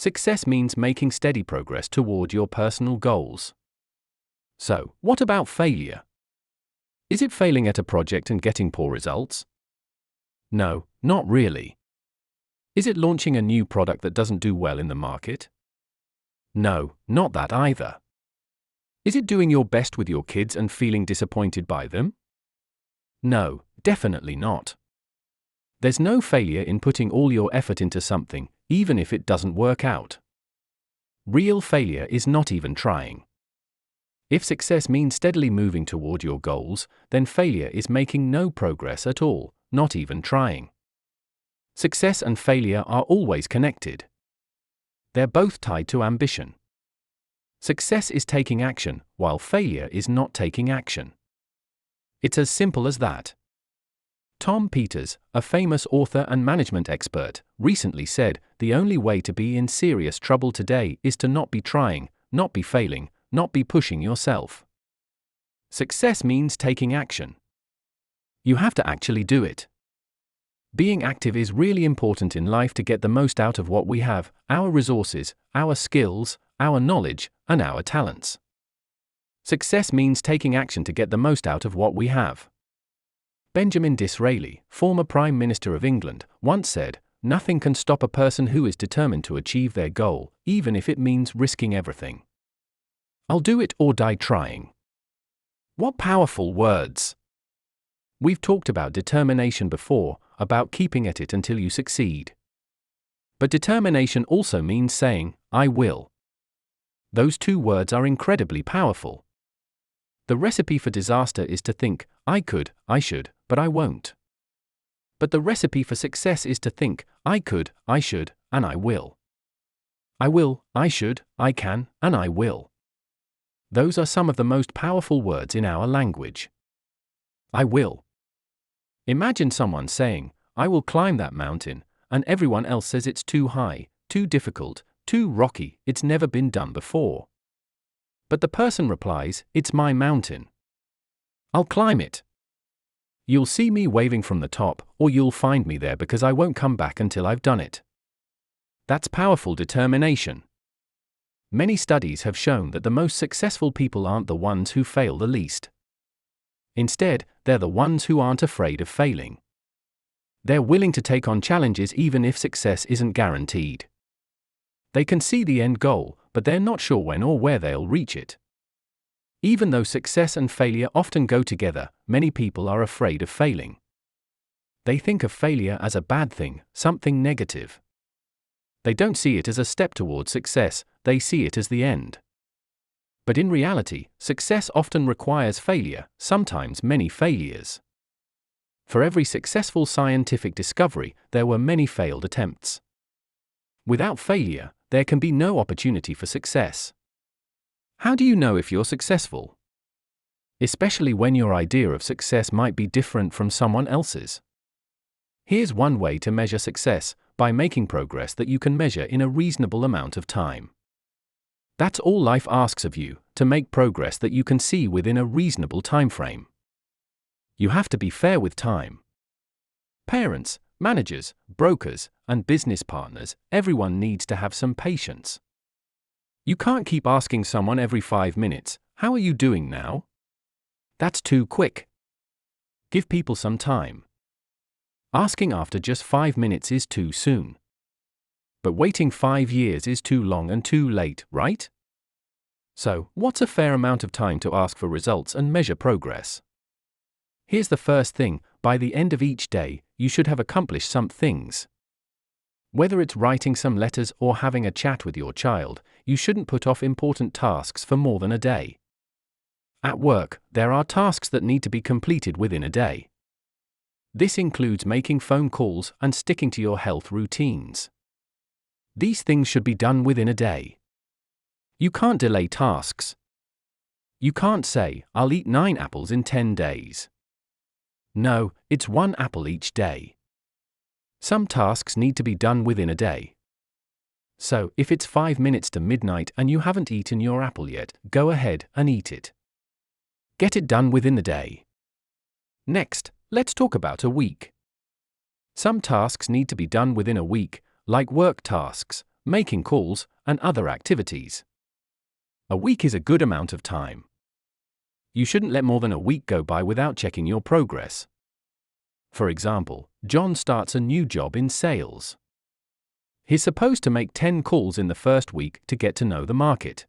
Success means making steady progress toward your personal goals. So, what about failure? Is it failing at a project and getting poor results? No, not really. Is it launching a new product that doesn't do well in the market? No, not that either. Is it doing your best with your kids and feeling disappointed by them? No, definitely not. There's no failure in putting all your effort into something, even if it doesn't work out. Real failure is not even trying. If success means steadily moving toward your goals, then failure is making no progress at all, not even trying. Success and failure are always connected. They're both tied to ambition. Success is taking action, while failure is not taking action. It's as simple as that. Tom Peters, a famous author and management expert, recently said, "The only way to be in serious trouble today is to not be trying, not be failing, not be pushing yourself." Success means taking action. You have to actually do it. Being active is really important in life to get the most out of what we have, our resources, our skills, our knowledge, and our talents. Success means taking action to get the most out of what we have. Benjamin Disraeli, former Prime Minister of England, once said, "Nothing can stop a person who is determined to achieve their goal, even if it means risking everything. I'll do it or die trying." What powerful words! We've talked about determination before, about keeping at it until you succeed. But determination also means saying, "I will." Those two words are incredibly powerful. The recipe for disaster is to think, "I could, I should, but I won't." But the recipe for success is to think, "I could, I should, and I will." I will, I should, I can, and I will. Those are some of the most powerful words in our language. I will. Imagine someone saying, "I will climb that mountain," and everyone else says it's too high, too difficult, too rocky, it's never been done before. But the person replies, "It's my mountain. I'll climb it. You'll see me waving from the top, or you'll find me there because I won't come back until I've done it." That's powerful determination. Many studies have shown that the most successful people aren't the ones who fail the least. Instead, they're the ones who aren't afraid of failing. They're willing to take on challenges even if success isn't guaranteed. They can see the end goal, but they're not sure when or where they'll reach it. Even though success and failure often go together, many people are afraid of failing. They think of failure as a bad thing, something negative. They don't see it as a step toward success, they see it as the end. But in reality, success often requires failure, sometimes many failures. For every successful scientific discovery, there were many failed attempts. Without failure, there can be no opportunity for success. How do you know if you're successful? Especially when your idea of success might be different from someone else's. Here's one way to measure success: by making progress that you can measure in a reasonable amount of time. That's all life asks of you, to make progress that you can see within a reasonable time frame. You have to be fair with time. Parents, managers, brokers, and business partners, everyone needs to have some patience. You can't keep asking someone every 5 minutes, "How are you doing now?" That's too quick. Give people some time. Asking after just 5 minutes is too soon. But waiting 5 years is too long and too late, right? So, what's a fair amount of time to ask for results and measure progress? Here's the first thing: by the end of each day, you should have accomplished some things. Whether it's writing some letters or having a chat with your child, you shouldn't put off important tasks for more than a day. At work, there are tasks that need to be completed within a day. This includes making phone calls and sticking to your health routines. These things should be done within a day. You can't delay tasks. You can't say, "I'll eat 9 apples in 10 days." No, it's 1 apple each day. Some tasks need to be done within a day. So, if it's 5 minutes to midnight and you haven't eaten your apple yet, go ahead and eat it. Get it done within the day. Next, let's talk about a week. Some tasks need to be done within a week, like work tasks, making calls, and other activities. A week is a good amount of time. You shouldn't let more than a week go by without checking your progress. For example, John starts a new job in sales. He's supposed to make 10 calls in the first week to get to know the market.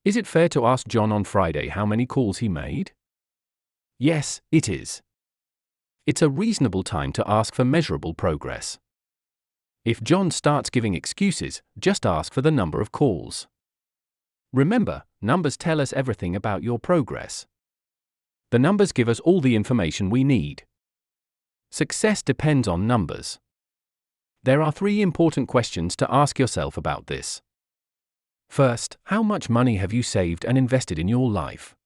Is it fair to ask John on Friday how many calls he made? Yes, it is. It's a reasonable time to ask for measurable progress. If John starts giving excuses, just ask for the number of calls. Remember, numbers tell us everything about your progress. The numbers give us all the information we need. Success depends on numbers. There are 3 important questions to ask yourself about this. First, how much money have you saved and invested in your life?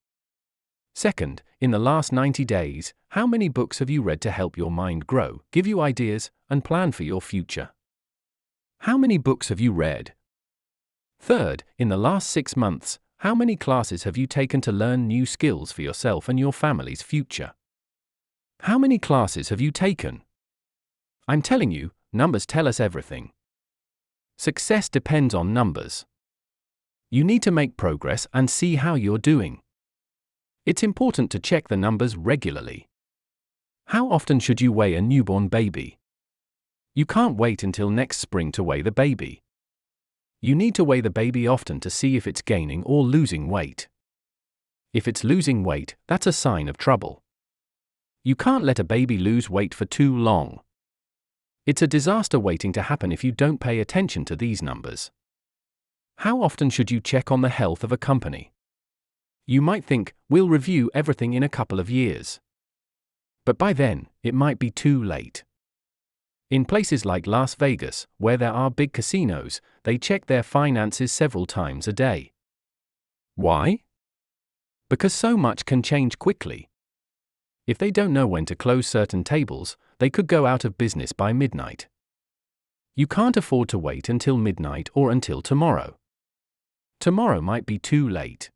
Second, in the last 90 days, how many books have you read to help your mind grow, give you ideas, and plan for your future? How many books have you read? Third, in the last 6 months, how many classes have you taken to learn new skills for yourself and your family's future? How many classes have you taken? I'm telling you, numbers tell us everything. Success depends on numbers. You need to make progress and see how you're doing. It's important to check the numbers regularly. How often should you weigh a newborn baby? You can't wait until next spring to weigh the baby. You need to weigh the baby often to see if it's gaining or losing weight. If it's losing weight, that's a sign of trouble. You can't let a baby lose weight for too long. It's a disaster waiting to happen if you don't pay attention to these numbers. How often should you check on the health of a company? You might think, we'll review everything in a couple of years. But by then, it might be too late. In places like Las Vegas, where there are big casinos, they check their finances several times a day. Why? Because so much can change quickly. If they don't know when to close certain tables, they could go out of business by midnight. You can't afford to wait until midnight or until tomorrow. Tomorrow might be too late.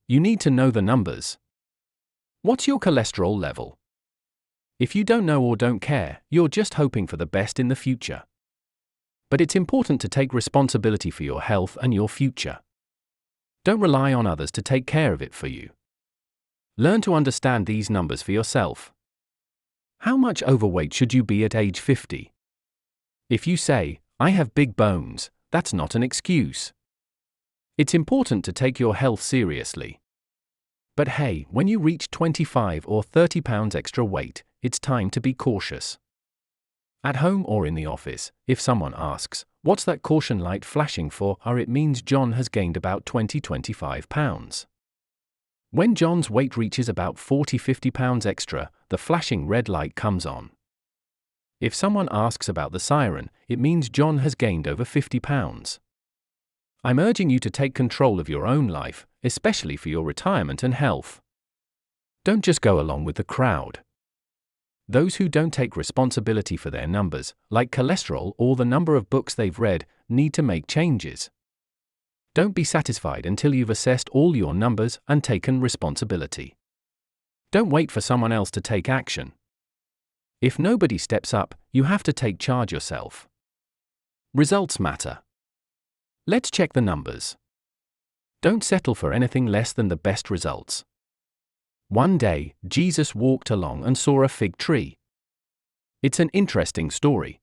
You need to know the numbers. What's your cholesterol level? If you don't know or don't care, you're just hoping for the best in the future. But it's important to take responsibility for your health and your future. Don't rely on others to take care of it for you. Learn to understand these numbers for yourself. How much overweight should you be at age 50? If you say, I have big bones, that's not an excuse. It's important to take your health seriously. But hey, when you reach 25 or 30 pounds extra weight, it's time to be cautious. At home or in the office, if someone asks, what's that caution light flashing for? It means John has gained about 20-25 pounds. When John's weight reaches about 40-50 pounds extra, the flashing red light comes on. If someone asks about the siren, it means John has gained over 50 pounds. I'm urging you to take control of your own life, especially for your retirement and health. Don't just go along with the crowd. Those who don't take responsibility for their numbers, like cholesterol or the number of books they've read, need to make changes. Don't be satisfied until you've assessed all your numbers and taken responsibility. Don't wait for someone else to take action. If nobody steps up, you have to take charge yourself. Results matter. Let's check the numbers. Don't settle for anything less than the best results. One day, Jesus walked along and saw a fig tree. It's an interesting story.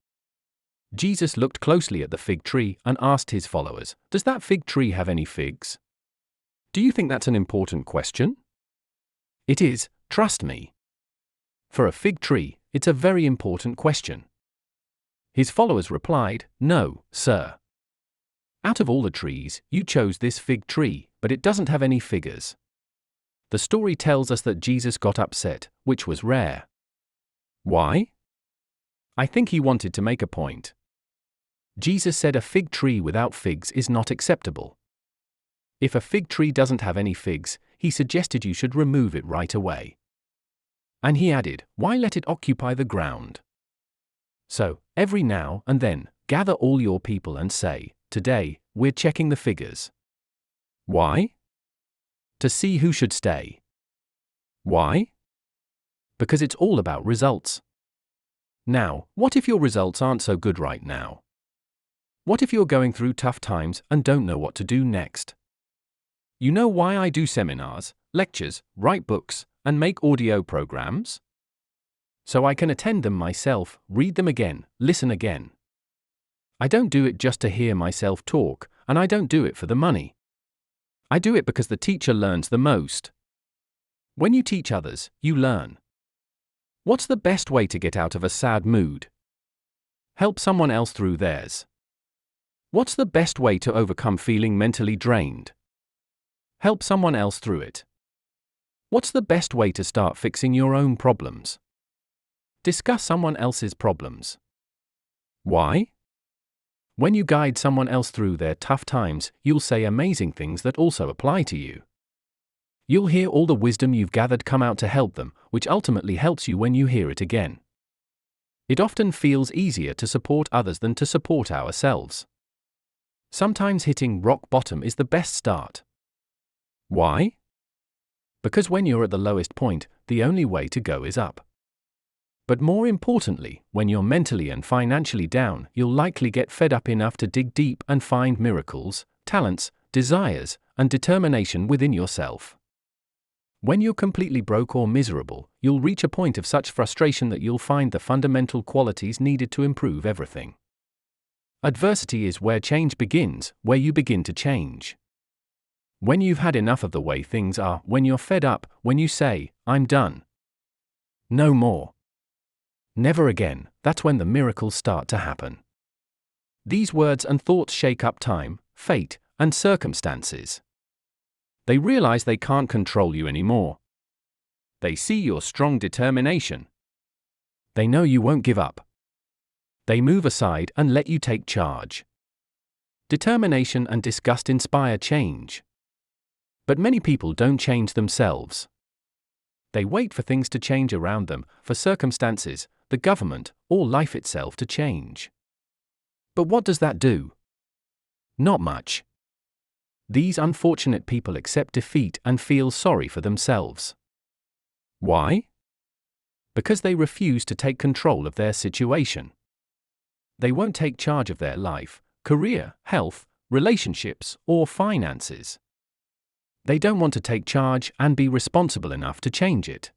Jesus looked closely at the fig tree and asked his followers, does that fig tree have any figs? Do you think that's an important question? It is, trust me. For a fig tree, it's a very important question. His followers replied, no, sir. Out of all the trees, you chose this fig tree, but it doesn't have any figures. The story tells us that Jesus got upset, which was rare. Why? I think he wanted to make a point. Jesus said a fig tree without figs is not acceptable. If a fig tree doesn't have any figs, he suggested you should remove it right away. And he added, why let it occupy the ground? So, every now and then, gather all your people and say, today, we're checking the figures. Why? To see who should stay. Why? Because it's all about results. Now, what if your results aren't so good right now? What if you're going through tough times and don't know what to do next? You know why I do seminars, lectures, write books, and make audio programs? So I can attend them myself, read them again, listen again. I don't do it just to hear myself talk, and I don't do it for the money. I do it because the teacher learns the most. When you teach others, you learn. What's the best way to get out of a sad mood? Help someone else through theirs. What's the best way to overcome feeling mentally drained? Help someone else through it. What's the best way to start fixing your own problems? Discuss someone else's problems. Why? When you guide someone else through their tough times, you'll say amazing things that also apply to you. You'll hear all the wisdom you've gathered come out to help them, which ultimately helps you when you hear it again. It often feels easier to support others than to support ourselves. Sometimes hitting rock bottom is the best start. Why? Because when you're at the lowest point, the only way to go is up. But more importantly, when you're mentally and financially down, you'll likely get fed up enough to dig deep and find miracles, talents, desires, and determination within yourself. When you're completely broke or miserable, you'll reach a point of such frustration that you'll find the fundamental qualities needed to improve everything. Adversity is where change begins, where you begin to change. When you've had enough of the way things are, when you're fed up, when you say, "I'm done. No more. Never again," that's when the miracles start to happen. These words and thoughts shake up time, fate, and circumstances. They realize they can't control you anymore. They see your strong determination. They know you won't give up. They move aside and let you take charge. Determination and disgust inspire change. But many people don't change themselves. They wait for things to change around them, for circumstances, the government, or life itself to change. But what does that do? Not much. These unfortunate people accept defeat and feel sorry for themselves. Why? Because they refuse to take control of their situation. They won't take charge of their life, career, health, relationships, or finances. They don't want to take charge and be responsible enough to change it.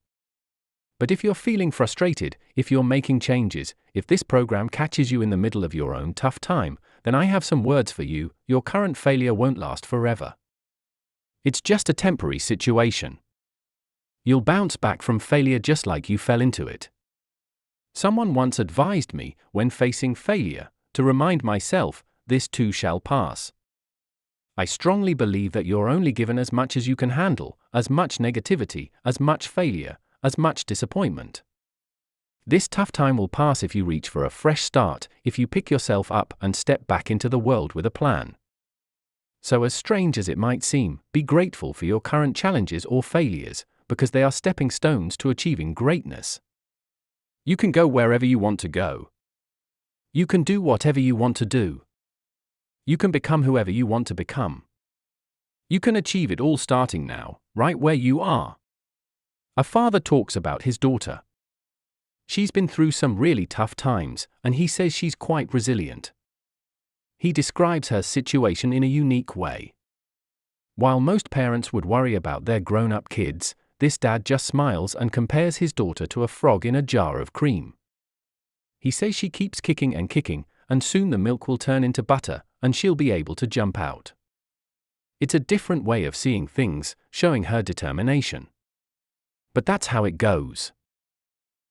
But if you're feeling frustrated, if you're making changes, if this program catches you in the middle of your own tough time, then I have some words for you: your current failure won't last forever. It's just a temporary situation. You'll bounce back from failure just like you fell into it. Someone once advised me, when facing failure, to remind myself, "This too shall pass." I strongly believe that you're only given as much as you can handle, as much negativity, as much failure, as much disappointment. This tough time will pass if you reach for a fresh start, if you pick yourself up and step back into the world with a plan. So, as strange as it might seem, be grateful for your current challenges or failures, because they are stepping stones to achieving greatness. You can go wherever you want to go. You can do whatever you want to do. You can become whoever you want to become. You can achieve it all starting now, right where you are. A father talks about his daughter. She's been through some really tough times, and he says she's quite resilient. He describes her situation in a unique way. While most parents would worry about their grown-up kids, this dad just smiles and compares his daughter to a frog in a jar of cream. He says she keeps kicking and kicking, and soon the milk will turn into butter, and she'll be able to jump out. It's a different way of seeing things, showing her determination. But that's how it goes.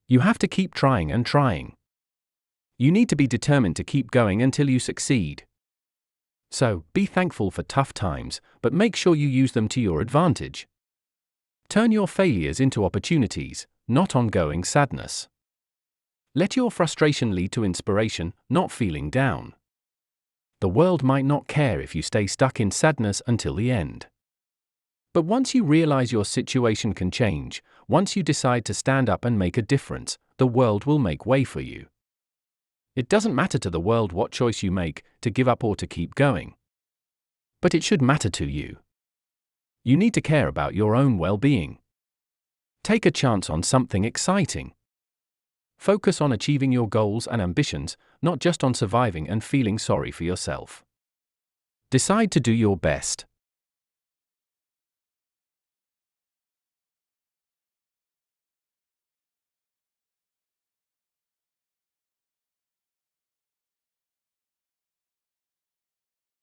You have to keep trying and trying. You need to be determined to keep going until you succeed. So, be thankful for tough times, but make sure you use them to your advantage. Turn your failures into opportunities, not ongoing sadness. Let your frustration lead to inspiration, not feeling down. The world might not care if you stay stuck in sadness until the end. But once you realize your situation can change, once you decide to stand up and make a difference, the world will make way for you. It doesn't matter to the world what choice you make, to give up or to keep going. But it should matter to you. You need to care about your own well-being. Take a chance on something exciting. Focus on achieving your goals and ambitions, not just on surviving and feeling sorry for yourself. Decide to do your best.